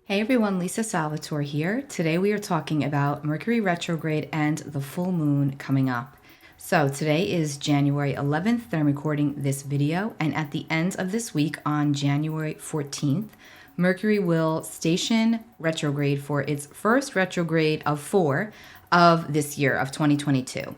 Hey everyone, Lisa Salvatore here. Today we are talking about Mercury retrograde and the full moon coming up. So today is January 11th that I'm recording this video, and at the end of this week on January 14th, Mercury will station retrograde for its first retrograde of 4 of this year of 2022.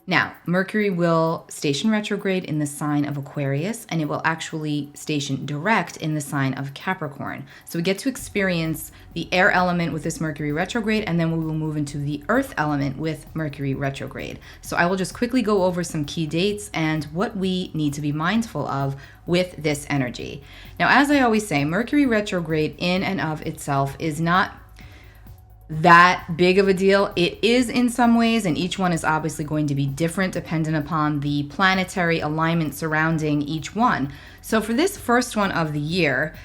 Now, Mercury will station retrograde in the sign of Aquarius, and it will actually station direct in the sign of Capricorn. So we get to experience the air element with this Mercury retrograde, and then we will move into the earth element with Mercury retrograde. So I will just quickly go over some key dates and what we need to be mindful of with this energy. Now, as I always say, Mercury retrograde in and of itself is not that big of a deal. It is in some ways, and each one is obviously going to be different dependent upon the planetary alignment surrounding each one. So for this first one of the year,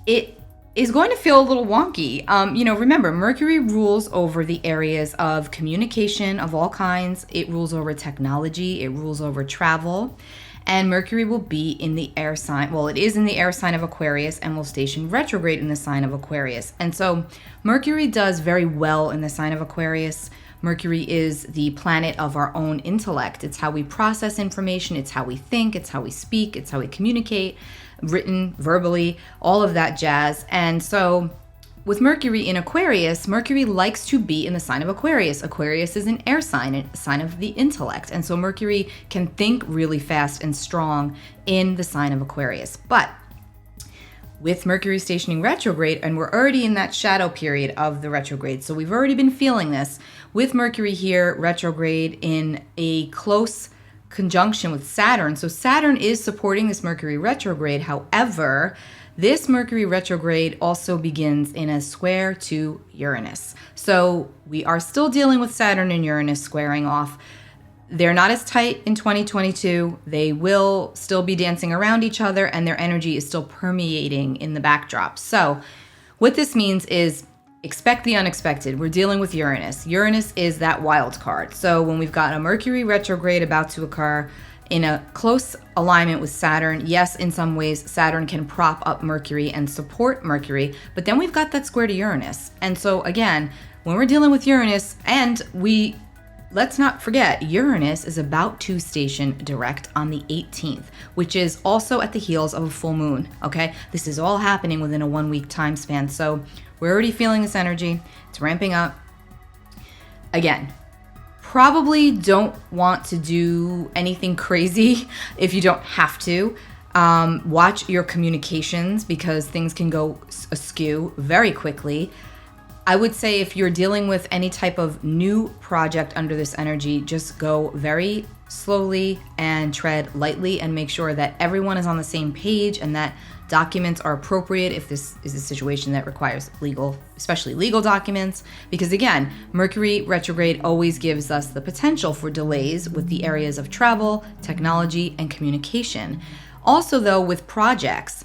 it is going to feel a little wonky. Remember, Mercury rules over the areas of communication of all kinds. It rules over technology. It rules over travel. And Mercury will be in the air sign. Well, it is in the air sign of Aquarius and will station retrograde in the sign of Aquarius. And so Mercury does very well in the sign of Aquarius. Mercury is the planet of our own intellect. It's how we process information. It's how we think. It's how we speak. It's how we communicate, written, verbally, all of that jazz. And so with Mercury in Aquarius, Mercury likes to be in the sign of Aquarius. Aquarius is an air sign, a sign of the intellect. And so Mercury can think really fast and strong in the sign of Aquarius. But with Mercury stationing retrograde, and we're already in that shadow period of the retrograde, so we've already been feeling this, with Mercury here retrograde in a close conjunction with Saturn. So Saturn is supporting this Mercury retrograde. However, this Mercury retrograde also begins in a square to Uranus. So we are still dealing with Saturn and Uranus squaring off. They're not as tight in 2022. They will still be dancing around each other, and their energy is still permeating in the backdrop. So what this means is expect the unexpected. We're dealing with Uranus. Uranus is that wild card. So when we've got a Mercury retrograde about to occur in a close alignment with Saturn, yes, in some ways, Saturn can prop up Mercury and support Mercury, but then we've got that square to Uranus. And so again, when we're dealing with Uranus, and let's not forget, Uranus is about to station direct on the 18th, which is also at the heels of a full moon, okay? This is all happening within a 1 week time span. So we're already feeling this energy. It's ramping up. Again, probably don't want to do anything crazy if you don't have to. Watch your communications because things can go askew very quickly. I would say if you're dealing with any type of new project under this energy, just go very slowly and tread lightly and make sure that everyone is on the same page and that documents are appropriate if this is a situation that requires especially legal documents. Because again, Mercury retrograde always gives us the potential for delays with the areas of travel, technology, and communication. Also though, with projects,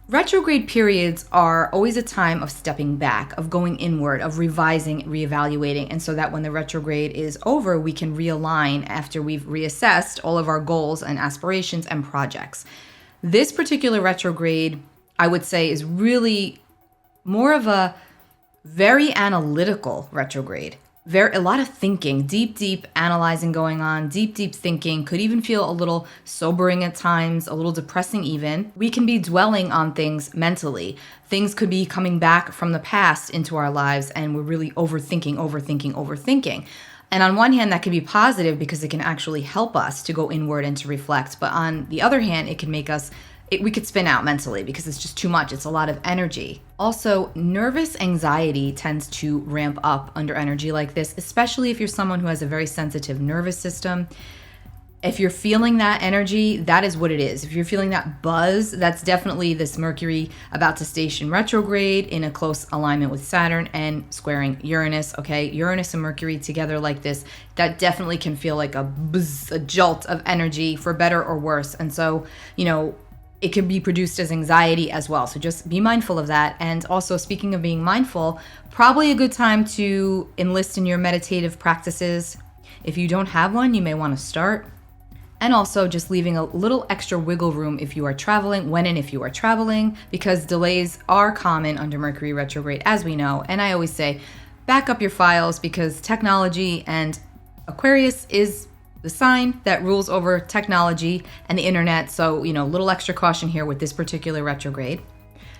retrograde periods are always a time of stepping back, of going inward, of revising, reevaluating, and so that when the retrograde is over, we can realign after we've reassessed all of our goals and aspirations and projects. This particular retrograde, I would say, is really more of a very analytical retrograde. A lot of thinking, deep analyzing going on, deep thinking, could even feel a little sobering at times, a little depressing even. We can be dwelling on things mentally. Things could be coming back from the past into our lives, and we're really overthinking. And on one hand, that can be positive because it can actually help us to go inward and to reflect. But on the other hand, it can make us we could spin out mentally because it's just too much. It's a lot of energy. Also, nervous anxiety tends to ramp up under energy like this, especially if you're someone who has a very sensitive nervous system. If you're feeling that energy, that is what it is. If you're feeling that buzz, that's definitely this Mercury about to station retrograde in a close alignment with Saturn and squaring Uranus, okay? Uranus and Mercury together like this, that definitely can feel like a buzz, a jolt of energy for better or worse. And so, it can be produced as anxiety as well. So just be mindful of that. And also, speaking of being mindful, probably a good time to enlist in your meditative practices. If you don't have one, you may want to start. And also just leaving a little extra wiggle room if you are traveling, when and if you are traveling, because delays are common under Mercury retrograde, as we know. And I always say, back up your files, because technology, and Aquarius is the sign that rules over technology and the internet. So, a little extra caution here with this particular retrograde.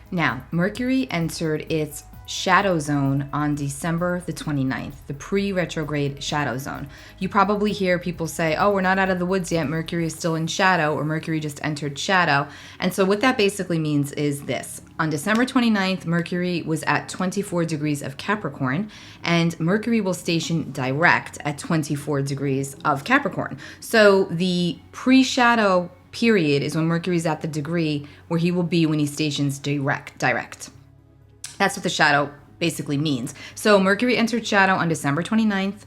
Now, Mercury entered its shadow zone on December the 29th, the pre-retrograde shadow zone. You probably hear people say, oh, we're not out of the woods yet, Mercury is still in shadow, or Mercury just entered shadow. And so what that basically means is this. On December 29th, Mercury was at 24 degrees of Capricorn, and Mercury will station direct at 24 degrees of Capricorn. So the pre-shadow period is when Mercury's at the degree where he will be when he stations direct. That's what the shadow basically means. So Mercury entered shadow on December 29th,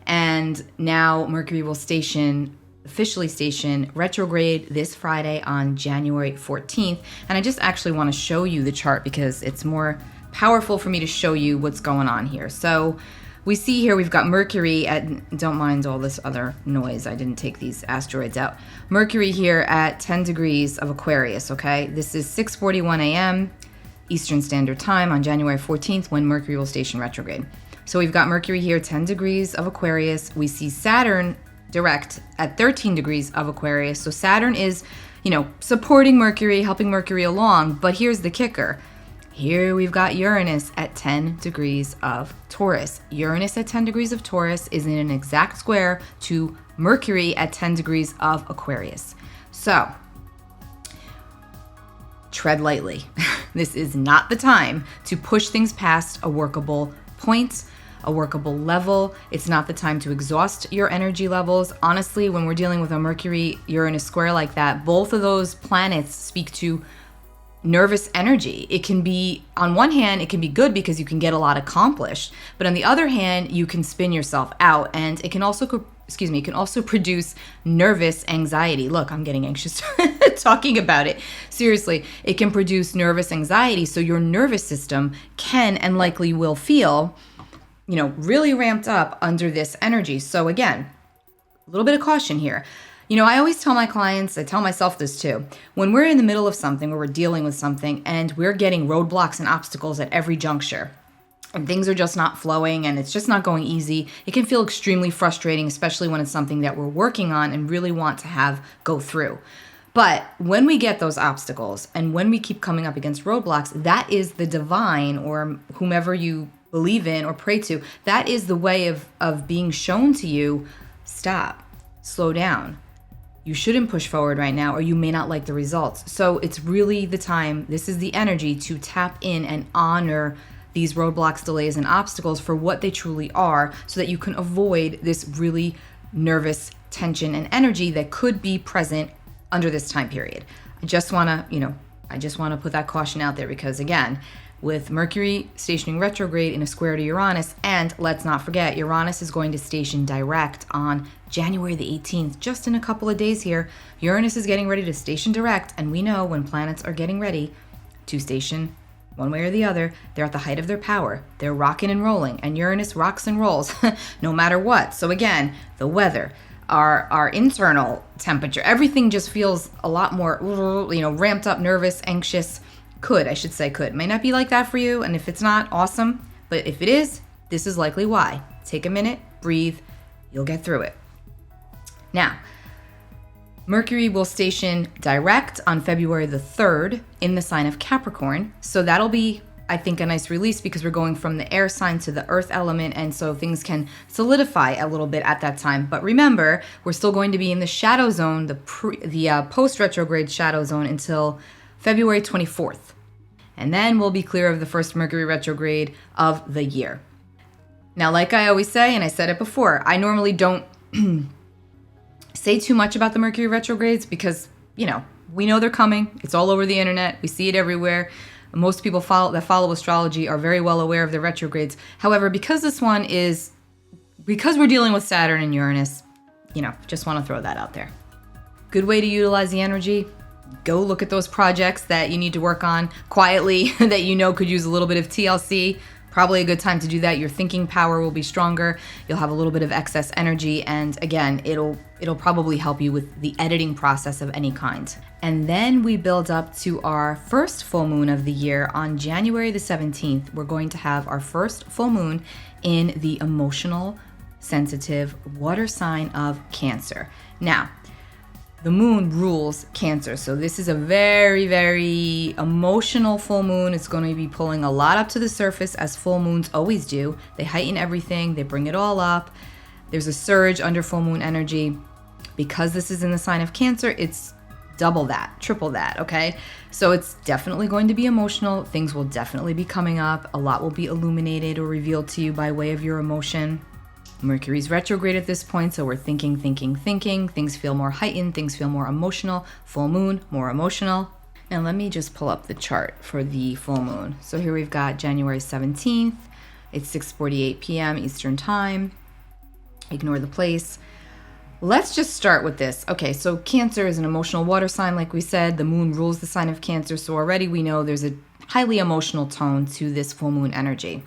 and now Mercury will officially station retrograde this Friday on January 14th. And I just actually want to show you the chart because it's more powerful for me to show you what's going on here. So we see here we've got Mercury at, don't mind all this other noise, I didn't take these asteroids out. Mercury here at 10 degrees of Aquarius, okay? This is 6:41 a.m. Eastern Standard Time on January 14th when Mercury will station retrograde. So we've got Mercury here, 10 degrees of Aquarius. We see Saturn direct at 13 degrees of Aquarius. So Saturn is, supporting Mercury, helping Mercury along. But here's the kicker. Here we've got Uranus at 10 degrees of Taurus. Uranus at 10 degrees of Taurus is in an exact square to Mercury at 10 degrees of Aquarius. So tread lightly. This is not the time to push things past a workable point, a workable level. It's not the time to exhaust your energy levels. Honestly, when we're dealing with a Mercury-Uranus square like that, both of those planets speak to nervous energy. It can be, on one hand, it can be good because you can get a lot accomplished, but on the other hand, you can spin yourself out, and it can also produce nervous anxiety. Look, I'm getting anxious talking about it. Seriously, it can produce nervous anxiety. So your nervous system can and likely will feel, really ramped up under this energy. So again, a little bit of caution here. I always tell my clients, I tell myself this too, when we're in the middle of something, where we're dealing with something and we're getting roadblocks and obstacles at every juncture, and things are just not flowing and it's just not going easy, it can feel extremely frustrating, especially when it's something that we're working on and really want to have go through. But when we get those obstacles and when we keep coming up against roadblocks, that is the divine, or whomever you believe in or pray to, that is the way of being shown to you, stop, slow down. You shouldn't push forward right now, or you may not like the results. So it's really the time, this is the energy to tap in and honor these roadblocks, delays, and obstacles for what they truly are, so that you can avoid this really nervous tension and energy that could be present under this time period. I just want to put that caution out there, because again, with Mercury stationing retrograde in a square to Uranus, and let's not forget, Uranus is going to station direct on January the 18th, just in a couple of days here. Uranus is getting ready to station direct, and we know when planets are getting ready to station one way or the other, they're at the height of their power. They're rocking and rolling, and Uranus rocks and rolls no matter what. So again, the weather, our internal temperature, everything just feels a lot more, ramped up, nervous, anxious. Could. May not be like that for you, and if it's not, awesome. But if it is, this is likely why. Take a minute, breathe, you'll get through it. Now, Mercury will station direct on February the 3rd in the sign of Capricorn. So that'll be, I think, a nice release, because we're going from the air sign to the earth element, and so things can solidify a little bit at that time. But remember, we're still going to be in the shadow zone, the post-retrograde shadow zone, until February 24th. And then we'll be clear of the first Mercury retrograde of the year. Now, like I always say, and I said it before, I normally don't say too much about the Mercury retrogrades, because, we know they're coming. It's all over the internet. We see it everywhere. Most people that follow astrology are very well aware of the retrogrades. However, because we're dealing with Saturn and Uranus, just want to throw that out there. Good way to utilize the energy. Go look at those projects that you need to work on quietly that could use a little bit of TLC. Probably a good time to do that. Your thinking power will be stronger. You'll have a little bit of excess energy. And again, it'll probably help you with the editing process of any kind. And then we build up to our first full moon of the year on January the 17th. We're going to have our first full moon in the emotional, sensitive water sign of Cancer. Now, the moon rules Cancer, so this is a very, very emotional full moon. It's going to be pulling a lot up to the surface, as full moons always do. They heighten everything, they bring it all up. There's a surge under full moon energy. Because this is in the sign of Cancer, it's double that, triple that, okay? So it's definitely going to be emotional. Things will definitely be coming up. A lot will be illuminated or revealed to you by way of your emotion. Mercury's retrograde at this point, so we're thinking. Things feel more heightened, things feel more emotional. Full moon, more emotional. Now let me just pull up the chart for the full moon. So here we've got January 17th. It's 6:48 p.m. Eastern Time. Ignore the place. Let's just start with this. Okay, so Cancer is an emotional water sign, like we said. The moon rules the sign of Cancer, so already we know there's a highly emotional tone to this full moon energy.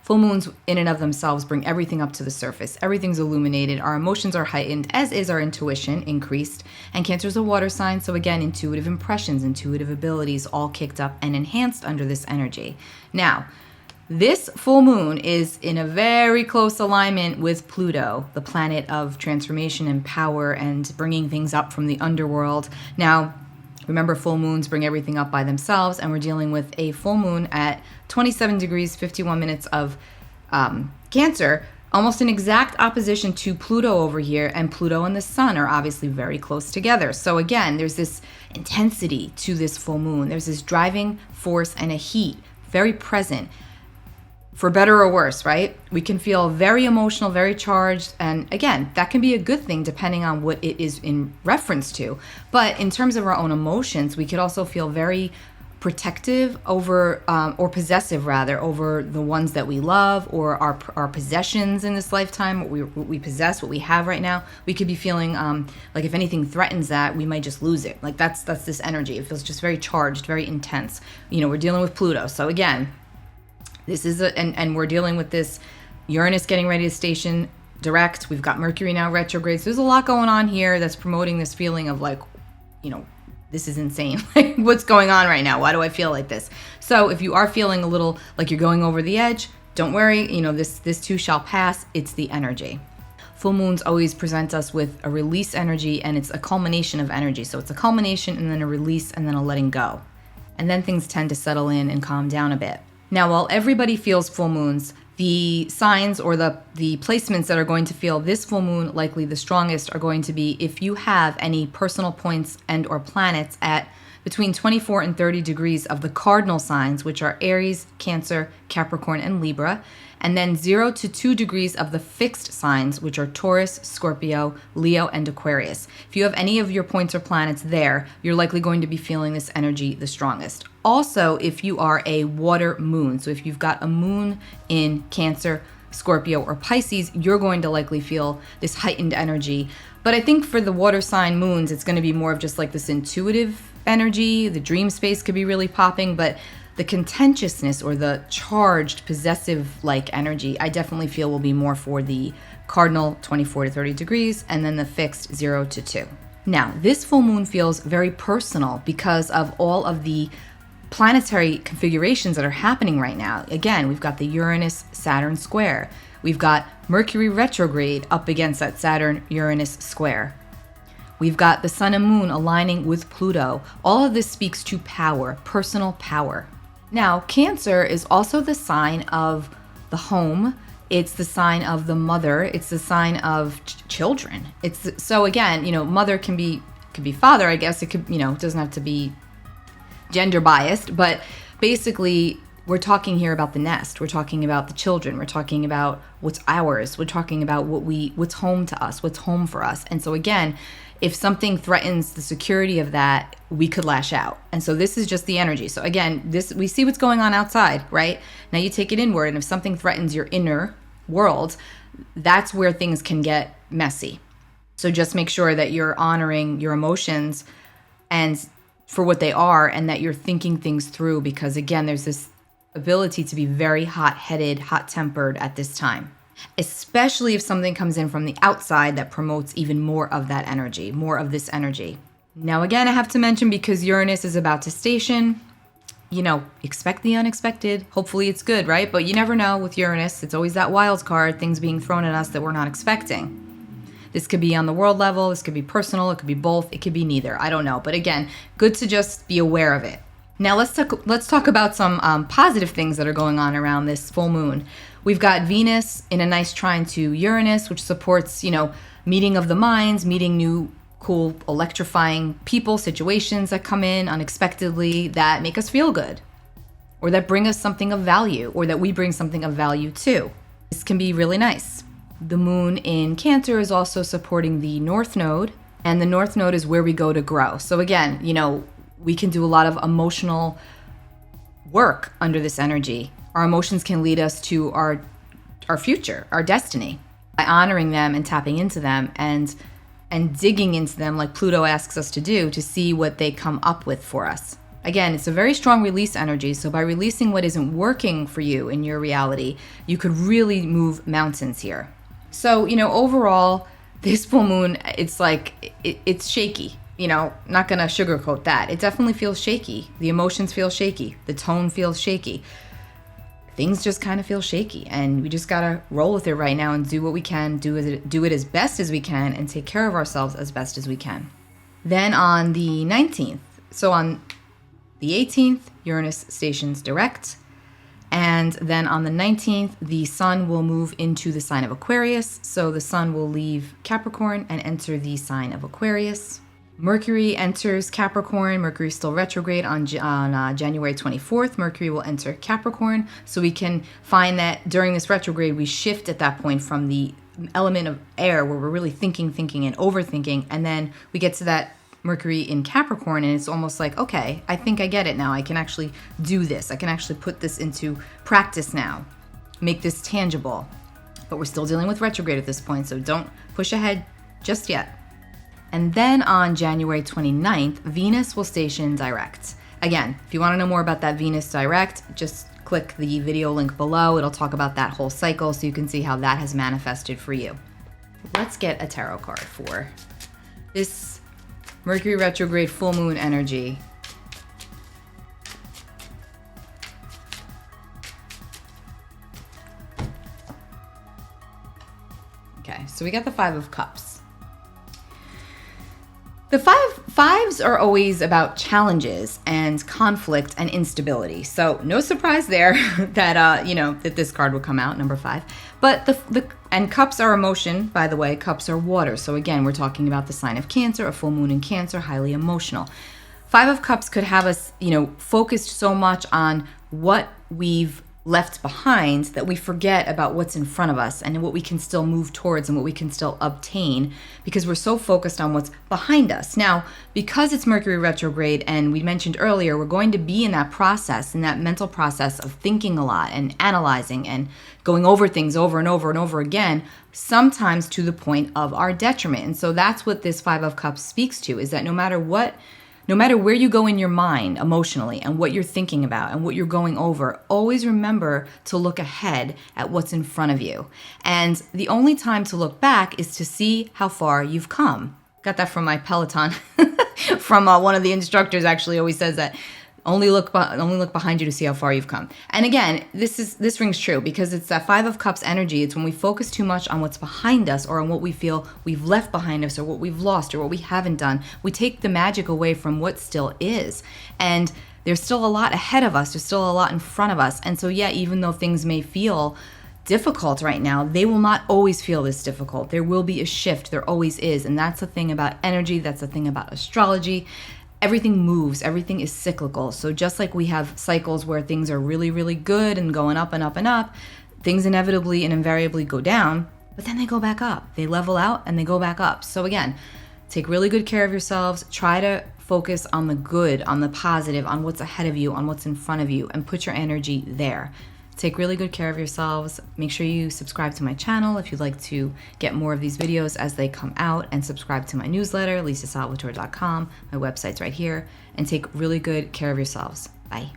Full moons in and of themselves bring everything up to the surface. Everything's illuminated. Our emotions are heightened, as is our intuition increased. And Cancer is a water sign, so again, intuitive impressions, intuitive abilities all kicked up and enhanced under this energy. Now, this full moon is in a very close alignment with Pluto, the planet of transformation and power and bringing things up from the underworld. Now, remember, full moons bring everything up by themselves, and we're dealing with a full moon at 27 degrees, 51 minutes of Cancer, almost an exact opposition to Pluto over here, and Pluto and the sun are obviously very close together. So again, there's this intensity to this full moon. There's this driving force and a heat, very present. For better or worse, right? We can feel very emotional, very charged. And again, that can be a good thing depending on what it is in reference to. But in terms of our own emotions, we could also feel very protective over, or possessive rather, over the ones that we love, or our possessions in this lifetime, what we possess, what we have right now. We could be feeling like if anything threatens that, we might just lose it. Like that's this energy. It feels just very charged, very intense. You know, we're dealing with Pluto. So again, this is and we're dealing with this Uranus getting ready to station direct. We've got Mercury now retrograde. So there's a lot going on here that's promoting this feeling of like, you know, this is insane. Like, what's going on right now? Why do I feel like this? So if you are feeling a little like you're going over the edge, don't worry. You know, this too shall pass. It's the energy. Full moons always present us with a release energy, and it's a culmination of energy. So it's a culmination and then a release and then a letting go. And then things tend to settle in and calm down a bit. Now, while everybody feels full moons, the signs or the placements that are going to feel this full moon likely the strongest are going to be if you have any personal points and or planets at between 24 and 30 degrees of the cardinal signs, which are Aries, Cancer, Capricorn, and Libra, and then 0 to 2 degrees of the fixed signs, which are Taurus, Scorpio, Leo, and Aquarius. If you have any of your points or planets there, you're likely going to be feeling this energy the strongest. Also, if you are a water moon, so if you've got a moon in Cancer, Scorpio, or Pisces, you're going to likely feel this heightened energy. But I think for the water sign moons, it's going to be more of just like this intuitive energy. The dream space could be really popping, but the contentiousness or the charged, possessive-like energy, I definitely feel will be more for the cardinal 24 to 30 degrees, and then the fixed 0 to 2. Now, this full moon feels very personal because of all of the planetary configurations that are happening right now. Again, we've got the Uranus-Saturn square. We've got Mercury retrograde up against that Saturn-Uranus square. We've got the sun and moon aligning with Pluto. All of this speaks to power, personal power. Now, Cancer is also the sign of the home. It's the sign of the mother. It's the sign of children. So again, you know, mother could be father, I guess. It could, you know, it doesn't have to be gender biased, but basically we're talking here about the nest. We're talking about the children. We're talking about what's ours. We're talking about what's home to us, what's home for us. And so again, if something threatens the security of that, we could lash out. And so this is just the energy. So again, we see what's going on outside, right? Now you take it inward, and if something threatens your inner world, that's where things can get messy. So just make sure that you're honoring your emotions and for what they are, and that you're thinking things through, because again, there's this ability to be very hot-headed, hot-tempered at this time, especially if something comes in from the outside that promotes even more of that energy, more of this energy. Now, again, I have to mention, because Uranus is about to station, expect the unexpected. Hopefully it's good, right? But you never know with Uranus. It's always that wild card, things being thrown at us that we're not expecting. This could be on the world level, this could be personal, it could be both, it could be neither. I don't know. But again, good to just be aware of it. Now let's talk about some positive things that are going on around this full moon. We've got Venus in a nice trine to Uranus, which supports, meeting of the minds, meeting new cool electrifying people, situations that come in unexpectedly that make us feel good, or that bring us something of value, or that we bring something of value to. This can be really nice. The moon in Cancer is also supporting the North Node, and the North Node is where we go to grow. So again, we can do a lot of emotional work under this energy. Our emotions can lead us to our future, our destiny, by honoring them and tapping into them and digging into them like Pluto asks us to do, to see what they come up with for us. Again, it's a very strong release energy, so by releasing what isn't working for you in your reality, you could really move mountains here. So, overall, this full moon, it's like, it's shaky. Not gonna sugarcoat that. It definitely feels shaky. The emotions feel shaky. The tone feels shaky. Things just kind of feel shaky, and we just gotta roll with it right now and do what we can, do it as best as we can, and take care of ourselves as best as we can. Then on the 19th, so on the 18th, Uranus stations direct, and then on the 19th, the sun will move into the sign of Aquarius, so the sun will leave Capricorn and enter the sign of Aquarius. Mercury enters Capricorn. Mercury is still retrograde on January 24th. Mercury will enter Capricorn. So we can find that during this retrograde, we shift at that point from the element of air, where we're really thinking, and overthinking. And then we get to that Mercury in Capricorn, and it's almost like, okay, I think I get it now. I can actually do this. I can actually put this into practice now, make this tangible. But we're still dealing with retrograde at this point, so don't push ahead just yet. And then on January 29th, Venus will station direct. Again, if you want to know more about that Venus direct, just click the video link below. It'll talk about that whole cycle so you can see how that has manifested for you. Let's get a tarot card for this Mercury retrograde full moon energy. Okay, so we got the Five of Cups. The fives are always about challenges and conflict and instability. So no surprise there that that this card will come out, number 5. But and cups are emotion, by the way. Cups are water. So again, we're talking about the sign of Cancer, a full moon in Cancer, highly emotional. 5 of Cups could have us, focused so much on what we've left behind that we forget about what's in front of us and what we can still move towards and what we can still obtain, because we're so focused on what's behind us. Now, because it's Mercury retrograde, and we mentioned earlier, we're going to be in that process, in that mental process of thinking a lot and analyzing and going over things over and over and over again, sometimes to the point of our detriment. And so that's what this 5 of Cups speaks to, is that no matter where you go in your mind emotionally and what you're thinking about and what you're going over, always remember to look ahead at what's in front of you. And the only time to look back is to see how far you've come. Got that from my Peloton. From one of the instructors actually always says that. Only look behind you to see how far you've come. And again, this rings true, because it's that 5 of Cups energy. It's when we focus too much on what's behind us, or on what we feel we've left behind us, or what we've lost, or what we haven't done. We take the magic away from what still is. And there's still a lot ahead of us. There's still a lot in front of us. And so yeah, even though things may feel difficult right now, they will not always feel this difficult. There will be a shift. There always is. And that's the thing about energy. That's the thing about astrology. Everything moves, everything is cyclical. So just like we have cycles where things are really, really good and going up and up and up, things inevitably and invariably go down, but then they go back up. They level out and they go back up. So again, take really good care of yourselves. Try to focus on the good, on the positive, on what's ahead of you, on what's in front of you, and put your energy there. Take really good care of yourselves. Make sure you subscribe to my channel if you'd like to get more of these videos as they come out, and subscribe to my newsletter, lisasalvatore.com. My website's right here. And take really good care of yourselves. Bye.